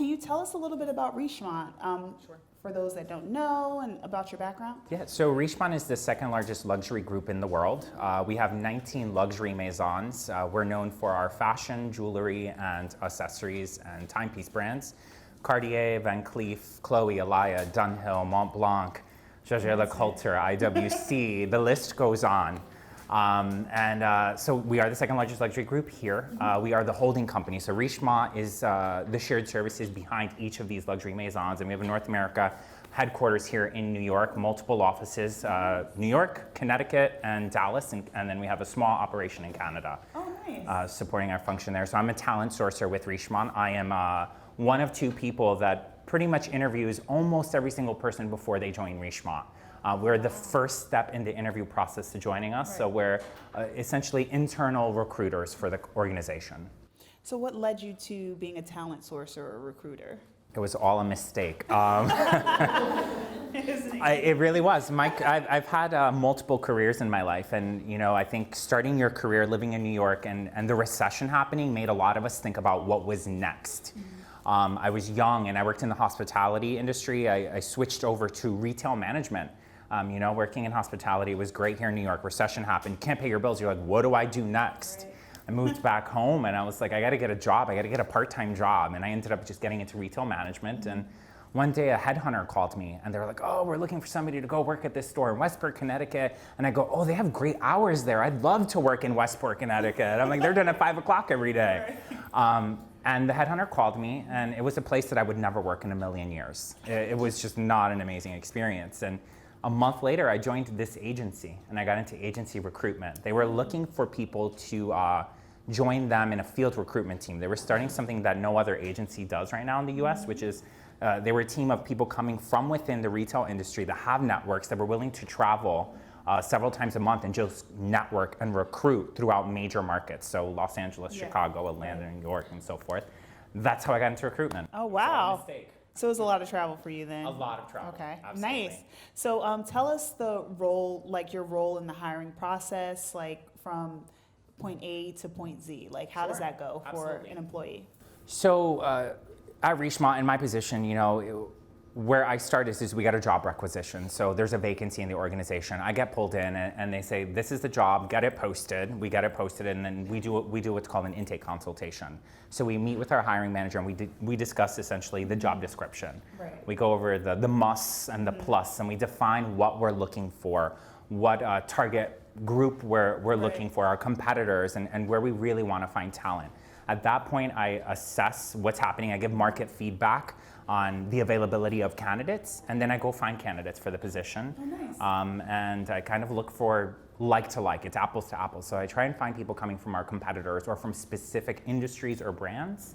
can you tell us a little bit about Richemont? Sure. For those that don't know and about your background? Yeah, so Richemont is the second largest luxury group in the world. We have 19 luxury maisons. We're known for our fashion, jewelry, and accessories and timepiece brands. Cartier, Van Cleef, Chloe, Alaïa, Dunhill, Montblanc, Jaeger-LeCoultre, IWC, the list goes on. So we are the second largest luxury group here. We are the holding company. So Richemont is the shared services behind each of these luxury maisons. And we have a North America headquarters here in New York, multiple offices, New York, Connecticut, and Dallas. And then we have a small operation in Canada. Oh, nice. Supporting our function there. So I'm a talent sourcer with Richemont. I am one of two people that pretty much interviews almost every single person before they join Richemont. We're the first step in the interview process to joining us, right. So we're essentially internal recruiters for the organization. So what led you to being a talent sourcer or recruiter? It was all a mistake. It really was. I've had multiple careers in my life, and I think starting your career living in New York and the recession happening made a lot of us think about what was next. Mm-hmm. I was young and I worked in the hospitality industry. I switched over to retail management. Working in hospitality was great here in New York. Recession happened, can't pay your bills. You're like, what do I do next? Right. I moved back home and I was like, I gotta get a job. I gotta get a part-time job. And I ended up just getting into retail management. Mm-hmm. And one day a headhunter called me and they were like, oh, we're looking for somebody to go work at this store in Westport, Connecticut. And I go, oh, they have great hours there. I'd love to work in Westport, Connecticut. I'm like, they're done at 5 o'clock every day. Right. And the headhunter called me, and it was a place that I would never work in a million years. It was just not an amazing experience. And a month later, I joined this agency, and I got into agency recruitment. They were looking for people to join them in a field recruitment team. They were starting something that no other agency does right now in the US, which is they were a team of people coming from within the retail industry that have networks that were willing to travel several times a month and just network and recruit throughout major markets. So Los Angeles, yeah. Chicago, Atlanta, New York, and so forth. That's how I got into recruitment. Oh, wow. So it was a lot of travel for you then? A lot of travel. Okay, absolutely. Nice. So tell us the role, like your role in the hiring process, like from point A to point Z. Like how does that go for an employee? So at Richemont, in my position, where I start is we got a job requisition. So there's a vacancy in the organization. I get pulled in and they say, this is the job, get it posted. We get it posted and then we do what's called an intake consultation. So we meet with our hiring manager and we discuss essentially the job description. Right. We go over the musts and the plus and we define what we're looking for, what target group we're looking for, our competitors and where we really want to find talent. At that point, I assess what's happening. I give market feedback on the availability of candidates, and then I go find candidates for the position. Oh, nice. And I kind of look for like to like. It's apples to apples. So I try and find people coming from our competitors or from specific industries or brands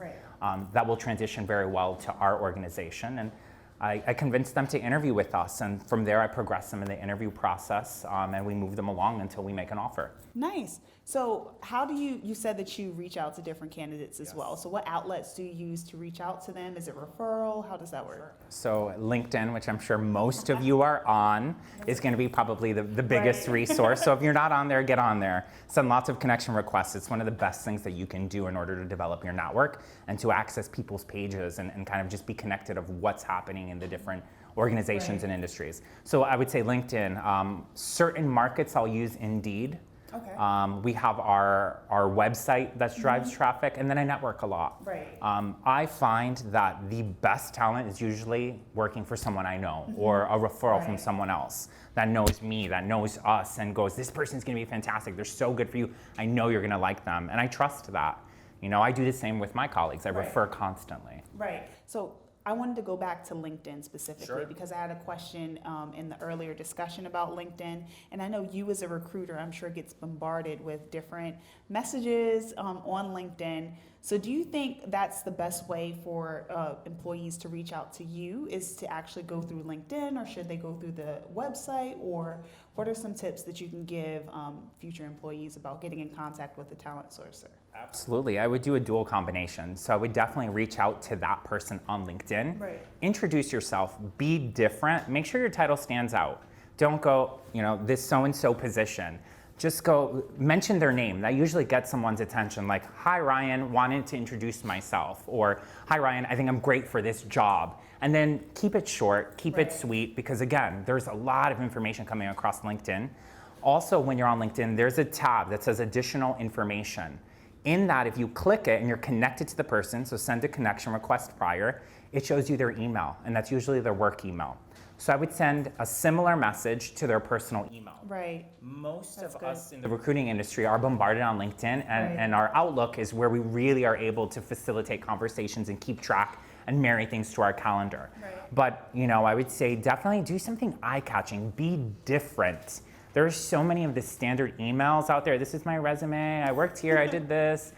that will transition very well to our organization. And I convince them to interview with us, and from there I progress them in the interview process, and we move them along until we make an offer. Nice. So how do you said that you reach out to different candidates as well. So what outlets do you use to reach out to them? Is it referral? How does that work? So LinkedIn, which I'm sure most of you are on, is going to be probably the biggest resource. So if you're not on there, get on there. Send lots of connection requests. It's one of the best things that you can do in order to develop your network and to access people's pages and kind of just be connected of what's happening in the different organizations and industries. So I would say LinkedIn. Certain markets I'll use Indeed. Okay. We have our website that drives traffic, and then I network a lot. Right. I find that the best talent is usually working for someone I know or a referral from someone else that knows me, that knows us, and goes, this person's gonna be fantastic. They're so good for you. I know you're gonna like them, and I trust that. I do the same with my colleagues. I refer constantly. Right. So I wanted to go back to LinkedIn specifically because I had a question in the earlier discussion about LinkedIn, and I know you as a recruiter, I'm sure gets bombarded with different messages on LinkedIn. So do you think that's the best way for employees to reach out to you is to actually go through LinkedIn, or should they go through the website, or what are some tips that you can give future employees about getting in contact with a talent sourcer? Absolutely. I would do a dual combination. So I would definitely reach out to that person on LinkedIn. Right. Introduce yourself. Be different. Make sure your title stands out. Don't go, this so-and-so position. just go mention their name. That usually gets someone's attention, like, hi Ryan, wanted to introduce myself, or hi Ryan, I think I'm great for this job. And then keep it short, keep it sweet, because again, there's a lot of information coming across LinkedIn. Also, when you're on LinkedIn, there's a tab that says additional information. In that, if you click it and you're connected to the person, so send a connection request prior, it shows you their email, and that's usually their work email. So I would send a similar message to their personal email. Right. Most of us in the recruiting industry are bombarded on LinkedIn, and our Outlook is where we really are able to facilitate conversations and keep track and marry things to our calendar. Right. But I would say definitely do something eye-catching, be different. There are so many of the standard emails out there. This is my resume, I worked here, I did this.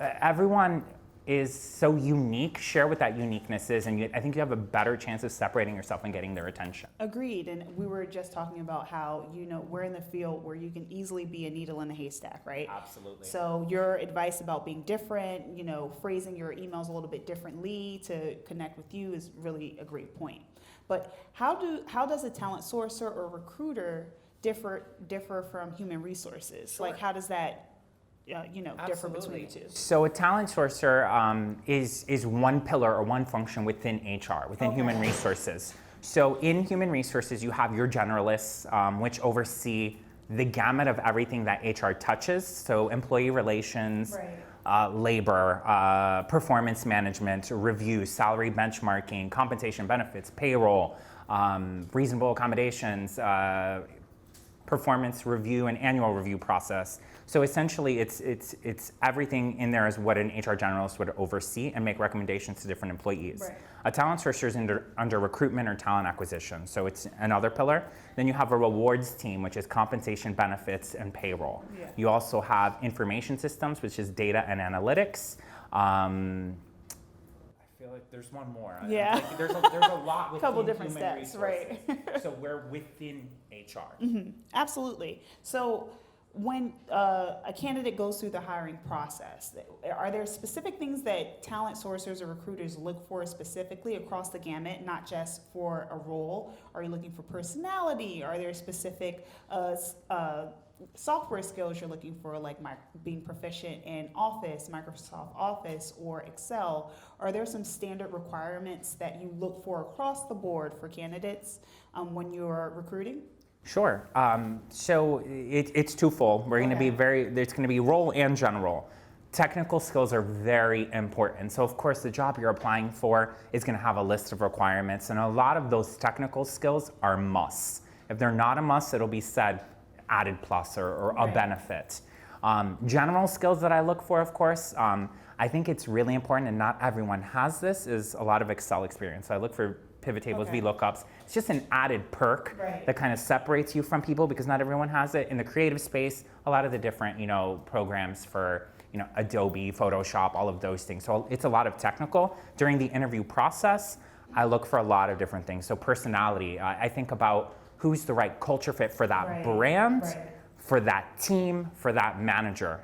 Everyone is so unique. Share what that uniqueness is, and I think you have a better chance of separating yourself and getting their attention. Agreed, and we were just talking about how, we're in the field where you can easily be a needle in a haystack, right? Absolutely. So your advice about being different, phrasing your emails a little bit differently to connect with you is really a great point. But how does a talent sourcer or recruiter differ from human resources? Sure. Like, how does that differ between the two? So a talent sourcer is one pillar or one function within HR, within human resources. So in human resources, you have your generalists, which oversee the gamut of everything that HR touches. So employee relations, labor, performance management, review, salary benchmarking, compensation, benefits, payroll, reasonable accommodations, performance review and annual review process. So essentially it's everything in there is what an HR generalist would oversee and make recommendations to different employees. Right. A talent sourcer is under recruitment or talent acquisition, so it's another pillar. Then you have a rewards team, which is compensation, benefits, and payroll. Yeah. You also have information systems, which is data and analytics. I feel like there's one more. Yeah. Like there's a lot within couple different human steps, resources. right? So we're within HR. Mm-hmm. Absolutely. So when a candidate goes through the hiring process, are there specific things that talent sourcers or recruiters look for specifically across the gamut, not just for a role? Are you looking for personality? Are there specific software skills you're looking for, like being proficient in Office, Microsoft Office, or Excel? Are there some standard requirements that you look for across the board for candidates when you're recruiting? Sure. So it's twofold. We're going to be there's going to be role and general. Technical skills are very important. So of course the job you're applying for is going to have a list of requirements, and a lot of those technical skills are musts. If they're not a must, it'll be said added plus or a benefit. General skills that I look for, of course, I think it's really important, and not everyone has this, is a lot of Excel experience. So I look for pivot tables, VLOOKUPs. It's just an added perk that kind of separates you from people, because not everyone has it. In the creative space, a lot of the different programs for Adobe, Photoshop, all of those things. So it's a lot of technical. During the interview process, I look for a lot of different things. So personality, I think about who's the right culture fit for that brand, for that team, for that manager,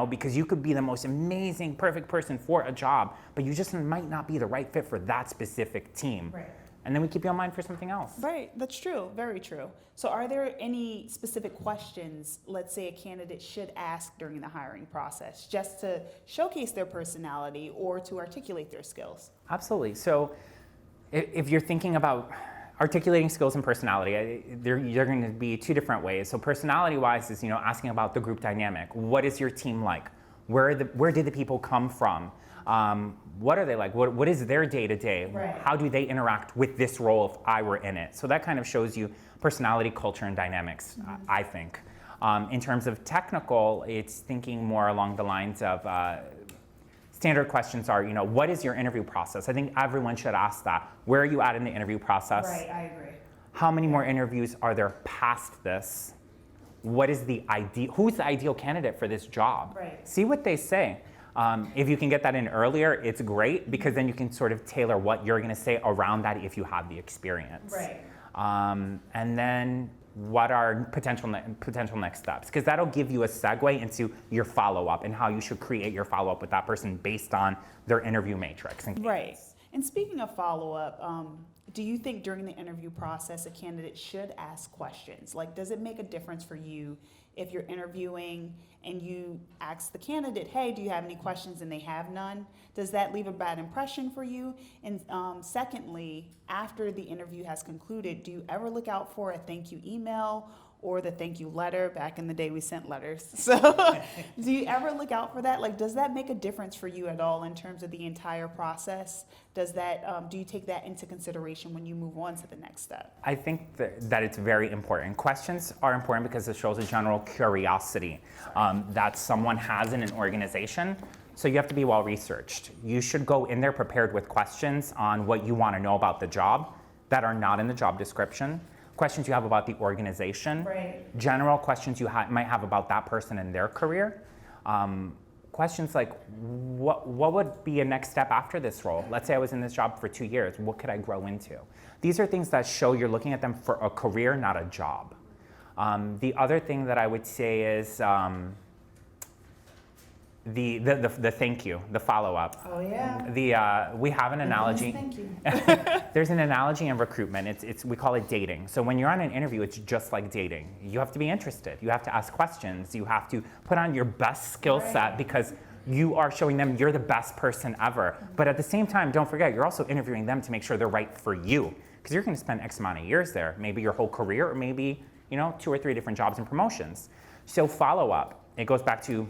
because you could be the most amazing, perfect person for a job, but you just might not be the right fit for that specific team. Right. And then we keep you in mind for something else. Right, that's true, very true. So are there any specific questions, let's say a candidate should ask during the hiring process, just to showcase their personality or to articulate their skills? Absolutely. So if you're thinking about articulating skills and personality, they're going to be two different ways. So personality-wise is, asking about the group dynamic. What is your team like? Where did the people come from? What are they like? What is their day-to-day? Right. How do they interact with this role if I were in it? So that kind of shows you personality, culture, and dynamics, I think. In terms of technical, it's thinking more along the lines of standard questions are, what is your interview process? I think everyone should ask that. Where are you at in the interview process? Right, I agree. How many more interviews are there past this? What is who's the ideal candidate for this job? Right. See what they say. If you can get that in earlier, it's great, because then you can sort of tailor what you're going to say around that if you have the experience. Right. And then what are potential next steps? Because that'll give you a segue into your follow-up and how you should create your follow-up with that person based on their interview matrix. Right. And speaking of follow-up, do you think during the interview process a candidate should ask questions? Like, does it make a difference for you if you're interviewing and you ask the candidate, hey, do you have any questions, and they have none? Does that leave a bad impression for you? And secondly, after the interview has concluded, do you ever look out for a thank you email or the thank you letter? Back in the day, we sent letters. So do you ever look out for that? Like, does that make a difference for you at all in terms of the entire process? Does that, do you take that into consideration when you move on to the next step? I think that it's very important. Questions are important because it shows a general curiosity that someone has in an organization. So you have to be well researched. You should go in there prepared with questions on what you want to know about the job that are not in the job description. Questions you have about the organization, right. General questions you might have about that person and their career. Questions like, what would be a next step after this role? Let's say I was in this job for 2 years. What could I grow into? These are things that show you're looking at them for a career, not a job. The other thing that I would say is the thank you, the follow-up. Oh yeah. We have an analogy. Thank you. There's an analogy in recruitment. We call it dating. So when you're on an interview, it's just like dating. You have to be interested. You have to ask questions. You have to put on your best skill set because you are showing them you're the best person ever. But at the same time, don't forget, you're also interviewing them to make sure they're right for you, because you're going to spend X amount of years there, maybe your whole career, or maybe 2 or 3 different jobs and promotions. So follow up. It goes back to,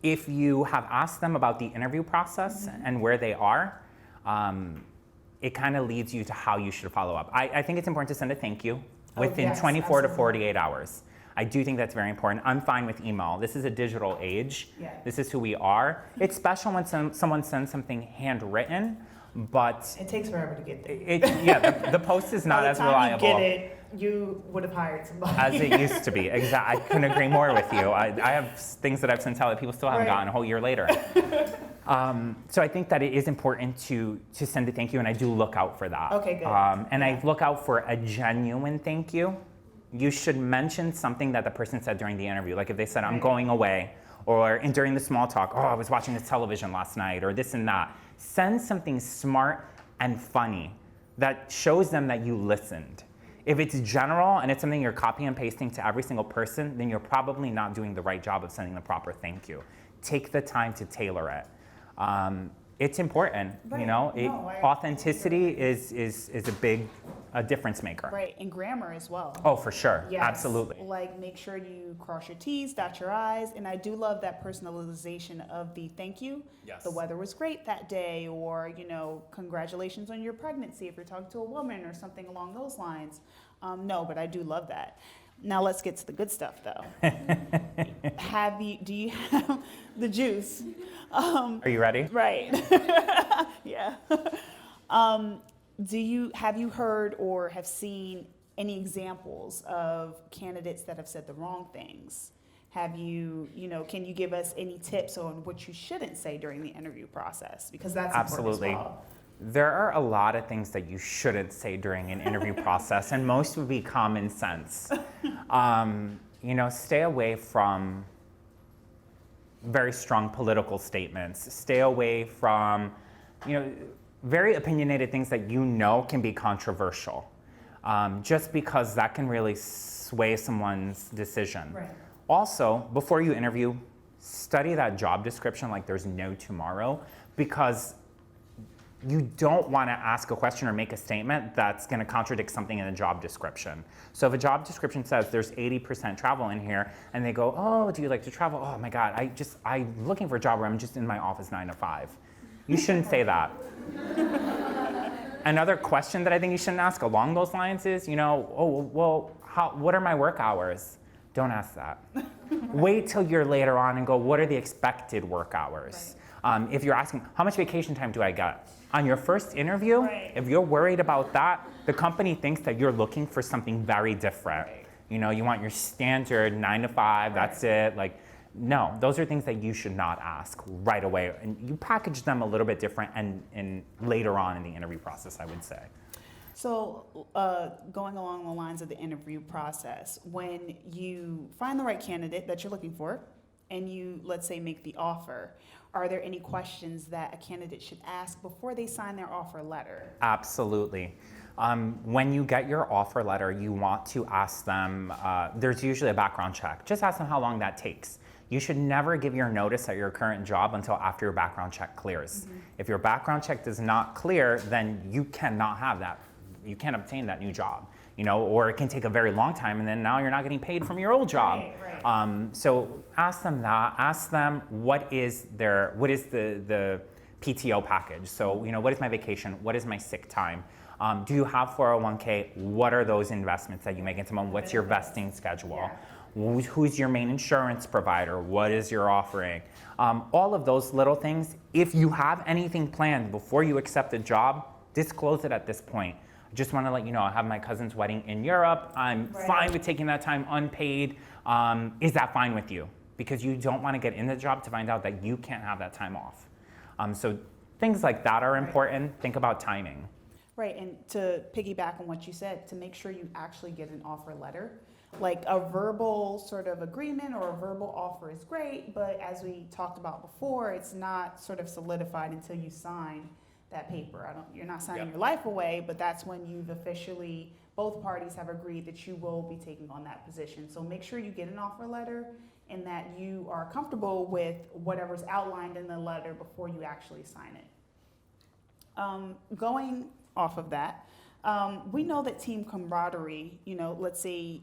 if you have asked them about the interview process and where they are, it kind of leads you to how you should follow up. I think it's important to send a thank you within 24 to 48 hours. I do think that's very important. I'm fine with email. This is a digital age. Yeah. This is who we are. It's special when someone sends something handwritten, but it takes forever to get there. The post is not as reliable. By the time you get it, you would have hired somebody. As it used to be. Exactly. I couldn't agree more with you. I have things that I've sent out that people still haven't gotten a whole year later. So I think that it is important to send a thank you, and I do look out for that. Okay, good. I look out for a genuine thank you. You should mention something that the person said during the interview. Like if they said, I'm going away, or during the small talk, oh, I was watching this television last night, or this and that. Send something smart and funny that shows them that you listened. If it's general and it's something you're copy and pasting to every single person, then you're probably not doing the right job of sending the proper thank you. Take the time to tailor it. It's important, authenticity is a big difference maker. Right, and grammar as well. Oh, for sure, yes. Absolutely. Like make sure you cross your T's, dot your I's, and I do love that personalization of the thank you. Yes. The weather was great that day, or congratulations on your pregnancy if you're talking to a woman or something along those lines. No, but I do love that. Now let's get to the good stuff, though. Do you have the juice? Are you ready? Right. Yeah. Have you heard or have seen any examples of candidates that have said the wrong things? Have you, can you give us any tips on what you shouldn't say during the interview process? Because that's absolutely important as well. There are a lot of things that you shouldn't say during an interview process, and most would be common sense. Stay away from very strong political statements. Stay away from, very opinionated things that can be controversial, just because that can really sway someone's decision. Right. Also, before you interview, study that job description like there's no tomorrow, because you don't want to ask a question or make a statement that's going to contradict something in the job description. So if a job description says there's 80% travel in here, and they go, oh, do you like to travel? Oh my God, I'm looking for a job where I'm just in my office 9 to 5. You shouldn't say that. Another question that I think you shouldn't ask along those lines is, what are my work hours? Don't ask that. Wait till you're later on and go, what are the expected work hours? Right. If you're asking, how much vacation time do I get? On your first interview, right. If you're worried about that, the company thinks that you're looking for something very different. Right. You want your standard 9 to 5, that's it. No, those are things that you should not ask right away. And you package them a little bit different and later on in the interview process, I would say. So going along the lines of the interview process, when you find the right candidate that you're looking for and you, let's say, make the offer, are there any questions that a candidate should ask before they sign their offer letter? Absolutely. When you get your offer letter, you want to ask them, there's usually a background check. Just ask them how long that takes. You should never give your notice at your current job until after your background check clears. If your background check does not clear, then you cannot have that. You can't obtain that new job, or it can take a very long time, and then now you're not getting paid from your old job. Right. So ask them that. Ask them what is the PTO package. So what is my vacation? What is my sick time? Do you have 401k? What are those investments that you make into them? What's your vesting schedule? Yeah. Who's your main insurance provider? What is your offering? All of those little things. If you have anything planned before you accept a job, disclose it at this point. I just want to let you know, I have my cousin's wedding in Europe. I'm fine with taking that time unpaid. Is that fine with you? Because you don't want to get in the job to find out that you can't have that time off. So things like that are important. Think about timing. Right, and to piggyback on what you said, to make sure you actually get an offer letter. Like a verbal sort of agreement or a verbal offer is great, but as we talked about before, it's not sort of solidified until you sign that paper. You're not signing your life away, but that's when you've officially, both parties have agreed that you will be taking on that position. So make sure you get an offer letter and that you are comfortable with whatever's outlined in the letter before you actually sign it. Going off of that, we know that team camaraderie, let's say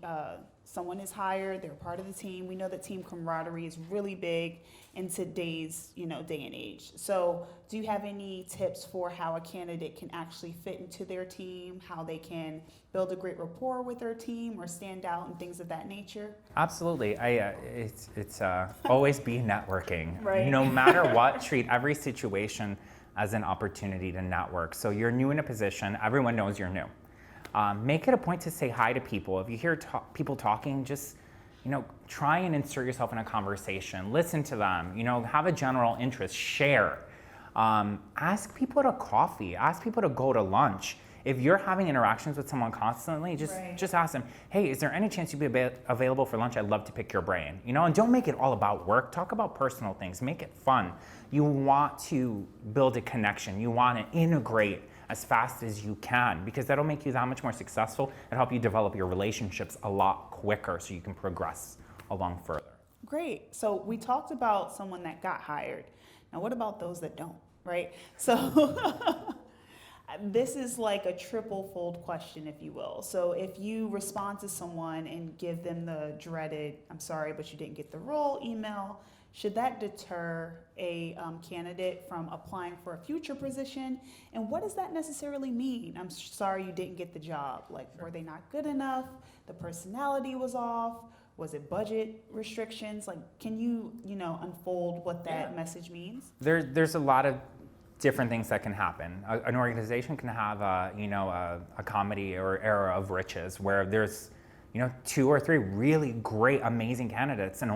someone is hired, they're part of the team. We know that team camaraderie is really big in today's, day and age. So do you have any tips for how a candidate can actually fit into their team, how they can build a great rapport with their team or stand out and things of that nature? Absolutely. It's always be networking. Right. No matter what, treat every situation as an opportunity to network. So you're new in a position, everyone knows you're new. Make it a point to say hi to people. If you hear people talking, just try and insert yourself in a conversation. Listen to them. Have a general interest. Share. Ask people to coffee. Ask people to go to lunch. If you're having interactions with someone constantly, just ask them, hey, is there any chance you'd be available for lunch? I'd love to pick your brain. And don't make it all about work. Talk about personal things. Make it fun. You want to build a connection. You want to integrate as fast as you can, because that'll make you that much more successful and help you develop your relationships a lot quicker so you can progress along further. Great. So we talked about someone that got hired. Now what about those that don't, right? So this is like a triple fold question, if you will. So if you respond to someone and give them the dreaded, I'm sorry, but you didn't get the role email, should that deter a candidate from applying for a future position? And what does that necessarily mean? I'm sorry you didn't get the job. Like, were they not good enough? The personality was off? Was it budget restrictions? Like, can you, unfold what that message means? There's a lot of different things that can happen. An organization can have a comedy or era of riches where there's 2 or 3 really great, amazing candidates and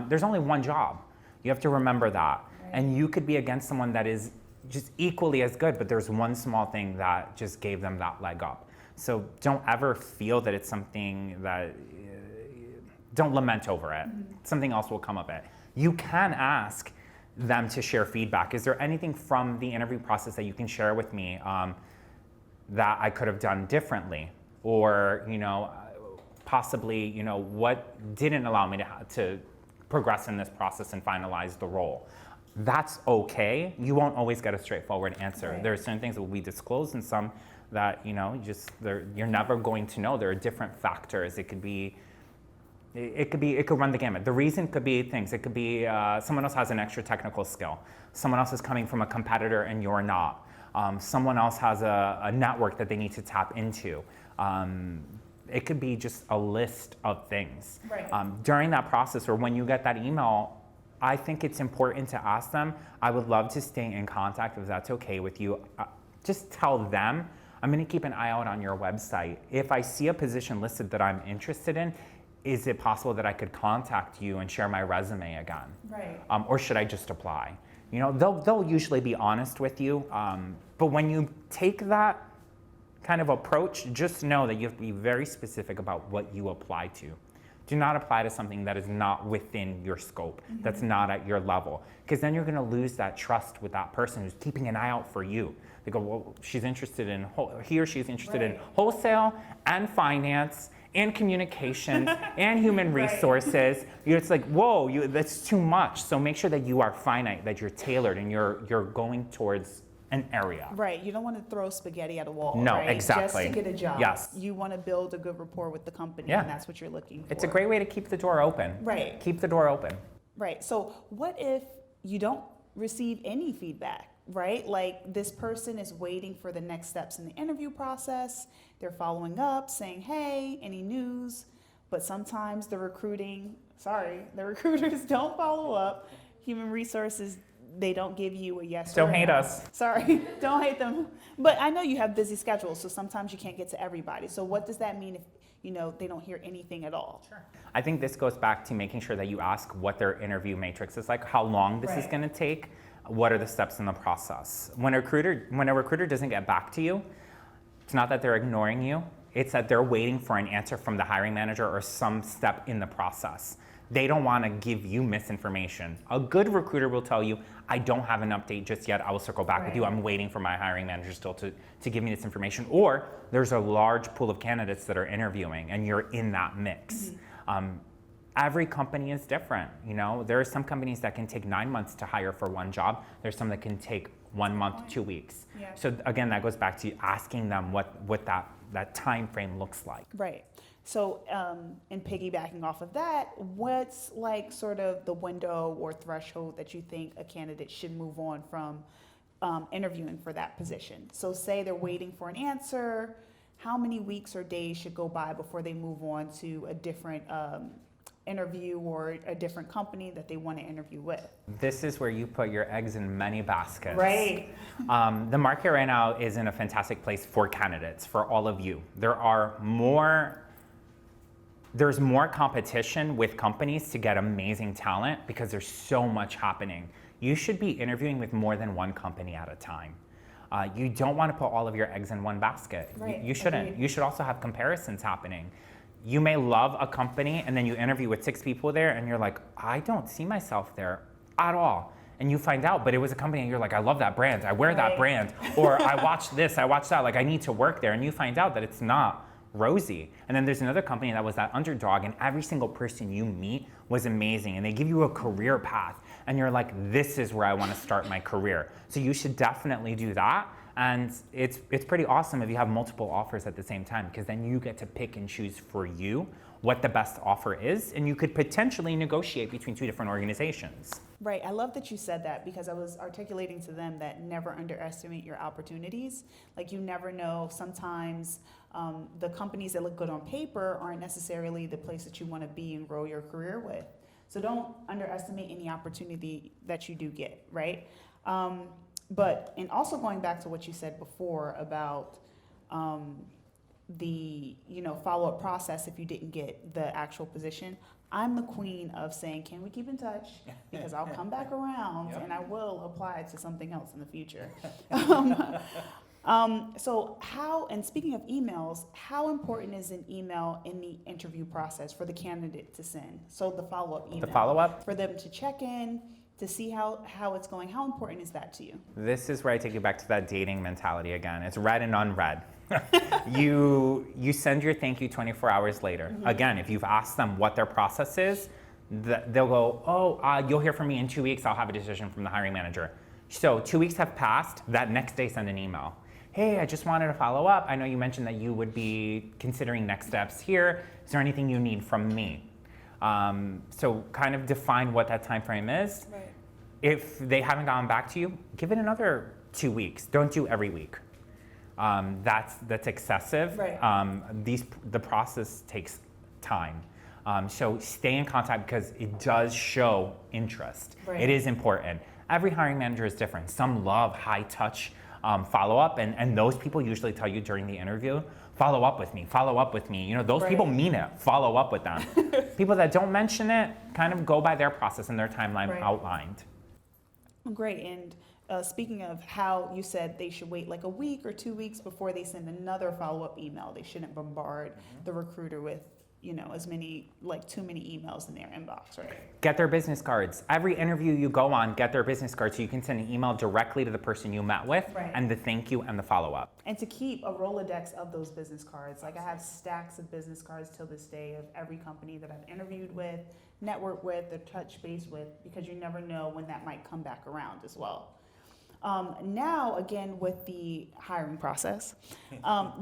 there's only one job. You have to remember that. Right. And you could be against someone that is just equally as good, but there's one small thing that just gave them that leg up. So don't ever feel that it's something that, don't lament over it. Mm-hmm. Something else will come of it. You can ask them to share feedback. Is there anything from the interview process that you can share with me that I could have done differently? Or, possibly, what didn't allow me to progress in this process and finalize the role. That's okay. You won't always get a straightforward answer. Right. There are certain things that will be disclosed and some that, you're never going to know. There are different factors. It could run the gamut. The reason could be things. It could be someone else has an extra technical skill. Someone else is coming from a competitor and you're not. Someone else has a network that they need to tap into. It could be just a list of things. Right. During that process or when you get that email, I think it's important to ask them, I would love to stay in contact if that's okay with you. Just tell them, I'm gonna keep an eye out on your website. If I see a position listed that I'm interested in, is it possible that I could contact you and share my resume again? Right. Or should I just apply? They'll usually be honest with you, but when you take that kind of approach, just know that you have to be very specific about what you apply to. Do not apply to something that is not within your scope, that's not at your level. Because then you're gonna lose that trust with that person who's keeping an eye out for you. They go, well, she's interested in, he or she's interested in wholesale and finance and communications and human resources. It's like, whoa, that's too much. So make sure that you are finite, that you're tailored, and you're going towards an area. Right, you don't want to throw spaghetti at a wall, No, right? exactly. Just to get a job. Yes. You want to build a good rapport with the company, and that's what you're looking for. It's a great way to keep the door open. Right. Keep the door open. Right, so what if you don't receive any feedback, right? Like this person is waiting for the next steps in the interview process. They're following up, saying, hey, any news? But sometimes the recruiters don't follow up. Human resources, they don't give you a yes or no. Don't hate us. Sorry, don't hate them. But I know you have busy schedules, so sometimes you can't get to everybody. So what does that mean if, they don't hear anything at all? Sure. I think this goes back to making sure that you ask what their interview matrix is like, how long this is going to take, what are the steps in the process. When a recruiter doesn't get back to you, it's not that they're ignoring you, it's that they're waiting for an answer from the hiring manager or some step in the process. They don't want to give you misinformation. A good recruiter will tell you, I don't have an update just yet, I will circle back with you, I'm waiting for my hiring manager still to give me this information. Or there's a large pool of candidates that are interviewing and you're in that mix. Every company is different. There are some companies that can take 9 months to hire for one job. There's some that can take 1 month, 2 weeks. Yeah. So again, that goes back to asking them what that time frame looks like. Right. So, and piggybacking off of that, what's like sort of the window or threshold that you think a candidate should move on from interviewing for that position? So say they're waiting for an answer, how many weeks or days should go by before they move on to a different interview or a different company that they want to interview with? This is where you put your eggs in many baskets. Right. The market right now is in a fantastic place for candidates, for all of you. There's more competition with companies to get amazing talent because there's so much happening. You should be interviewing with more than one company at a time. You don't want to put all of your eggs in one basket. Right. You shouldn't. Agreed. You should also have comparisons happening. You may love a company and then you interview with 6 people there and you're like, I don't see myself there at all. And you find out, but it was a company and you're like, I love that brand, I wear that brand, or I watched this, I watched that, like I need to work there. And you find out that it's not rosy. And then there's another company that was that underdog and every single person you meet was amazing and they give you a career path and you're like, this is where I want to start my career. So you should definitely do that. And it's pretty awesome if you have multiple offers at the same time, because then you get to pick and choose for you what the best offer is, and you could potentially negotiate between 2 different organizations. Right, I love that you said that, because I was articulating to them that never underestimate your opportunities. Like, you never know, sometimes the companies that look good on paper aren't necessarily the place that you want to be and grow your career with. So don't underestimate any opportunity that you do get, right? But, and also going back to what you said before about the, follow-up process if you didn't get the actual position, I'm the queen of saying, can we keep in touch? Because I'll come back around and I will apply to something else in the future. So how, and speaking of emails, how important is an email in the interview process for the candidate to send? So the follow-up email. The follow-up? For them to check in, to see how it's going. How important is that to you? This is where I take you back to that dating mentality again. It's read and unread. You send your thank you 24 hours later. Again, if you've asked them what their process is, they'll go, you'll hear from me in 2 weeks, I'll have a decision from the hiring manager. So 2 weeks have passed, that next day send an email. Hey, I just wanted to follow up. I know you mentioned that you would be considering next steps here. Is there anything you need from me? So kind of define what that time frame is. Right. If they haven't gotten back to you, give it another 2 weeks. Don't do every week. That's excessive. Right. The process takes time. So stay in contact because it does show interest. Right. It is important. Every hiring manager is different. Some love high touch follow-up, and those people usually tell you during the interview, follow up with me, follow up with me. Those people mean it, follow up with them. People that don't mention it kind of go by their process and their timeline outlined. Great, and speaking of how you said they should wait like a week or 2 weeks before they send another follow-up email. They shouldn't bombard the recruiter with as many, like too many emails in their inbox, right? Get their business cards. Every interview you go on, get their business cards so you can send an email directly to the person you met with, Right. and the thank you and the follow-up. And to keep a Rolodex of those business cards. Like I have stacks of business cards till this day of every company that I've interviewed with, networked with, or touched base with, because you never know when that might come back around as well. Now, again, with the hiring process,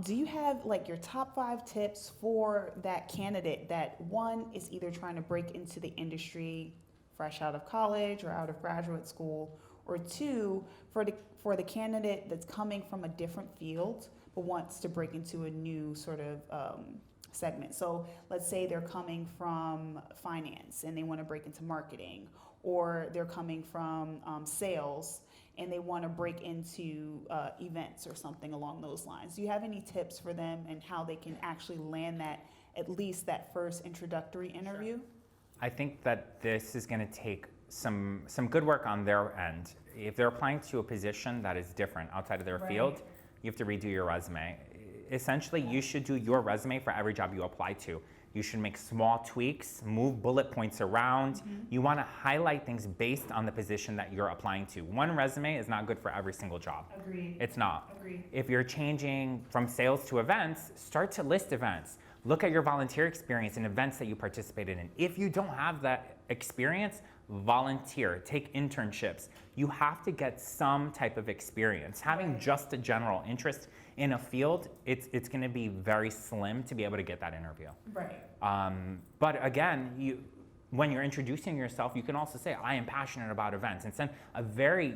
do you have like your top 5 tips for that candidate that, one, is either trying to break into the industry fresh out of college or out of graduate school, or 2, for the candidate that's coming from a different field but wants to break into a new sort of segment? So let's say they're coming from finance and they want to break into marketing, or they're coming from sales and they want to break into events or something along those lines. Do you have any tips for them and how they can actually land that, at least that first introductory interview? Sure. I think that this is going to take some good work on their end. If they're applying to a position that is different outside of their field, you have to redo your resume. Essentially, you should do your resume for every job you apply to. You should make small tweaks, move bullet points around. Mm-hmm. You want to highlight things based on the position that you're applying to. One resume is not good for every single job. Agreed. It's not. Agreed. If you're changing from sales to events, start to list events. Look at your volunteer experience in events that you participated in. If you don't have that experience, volunteer, take internships. You have to get some type of experience. Having just a general interest in a field, it's going to be very slim to be able to get that interview. Right. But again, when you're introducing yourself, you can also say, I am passionate about events, and send a very,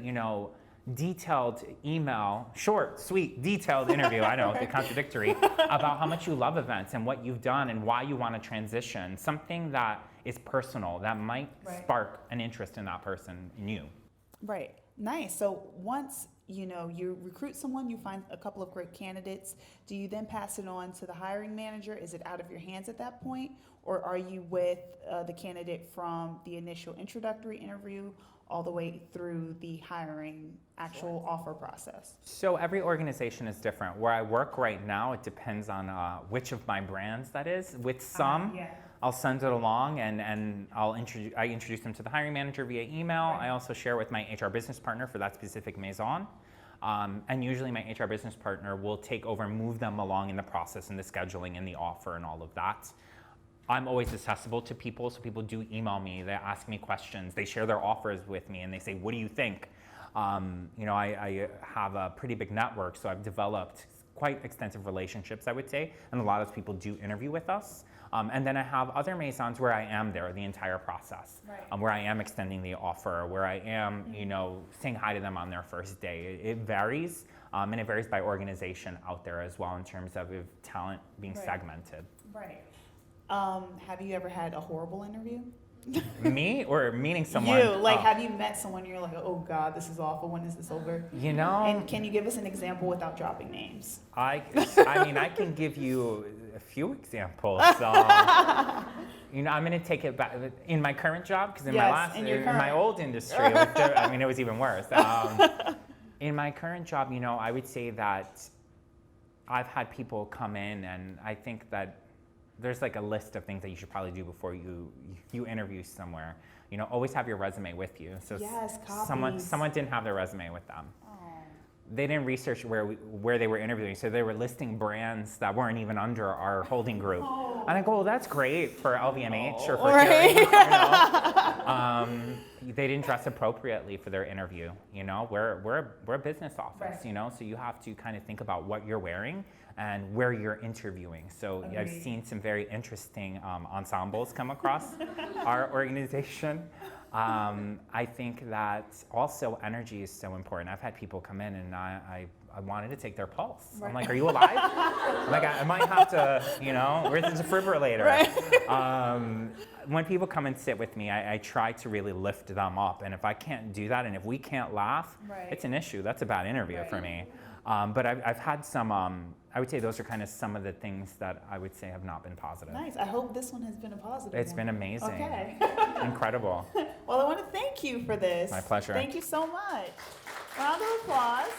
detailed email, short, sweet, detailed interview, I know, it's contradictory, about how much you love events and what you've done and why you want to transition. Something that is personal, that might spark an interest in that person, in you. Right. Nice. So once you recruit someone, you find a couple of great candidates, do you then pass it on to the hiring manager? Is it out of your hands at that point? Or are you with the candidate from the initial introductory interview all the way through the hiring actual offer process? So every organization is different. Where I work right now, it depends on which of my brands that is. With some, I'll send it along and I introduce them to the hiring manager via email. Right. I also share with my HR business partner for that specific maison. And usually my HR business partner will take over and move them along in the process and the scheduling and the offer and all of that. I'm always accessible to people, so people do email me, they ask me questions, they share their offers with me, and they say, what do you think? I have a pretty big network, so I've developed quite extensive relationships, I would say, and a lot of people do interview with us. And then I have other maisons where I am there the entire process, where I am extending the offer, where I am, saying hi to them on their first day. It varies, and it varies by organization out there as well in terms of talent being segmented. Right. Have you ever had a horrible interview? Me, or meaning someone? You, like, have you met someone you're like, oh God, this is awful, when is this over? And can you give us an example without dropping names? I can give you a few examples. I'm going to take it back in my current job, because in my old industry, it was even worse. In my current job, I would say that I've had people come in, and I think that there's like a list of things that you should probably do before you interview somewhere. Always have your resume with you. So someone didn't have their resume with them. They didn't research where they were interviewing, so they were listing brands that weren't even under our holding group. And I go, well, that's great for LVMH or for Kering. They didn't dress appropriately for their interview. We're a business office. So you have to kind of think about what you're wearing and where you're interviewing. So I've seen some very interesting ensembles come across our organization. I think that also energy is so important. I've had people come in and I wanted to take their pulse. I'm like, are you alive? I'm like, I might have to, where's the defibrillator? When people come and sit with me, I try to really lift them up. And if I can't do that, and if we can't laugh, it's an issue. That's a bad interview for me. But I've had some, I would say those are kind of some of the things that I would say have not been positive. Nice. I hope this one has been a positive It's been amazing. Okay. Incredible. Well, I want to thank you for this. My pleasure. Thank you so much. Round of applause.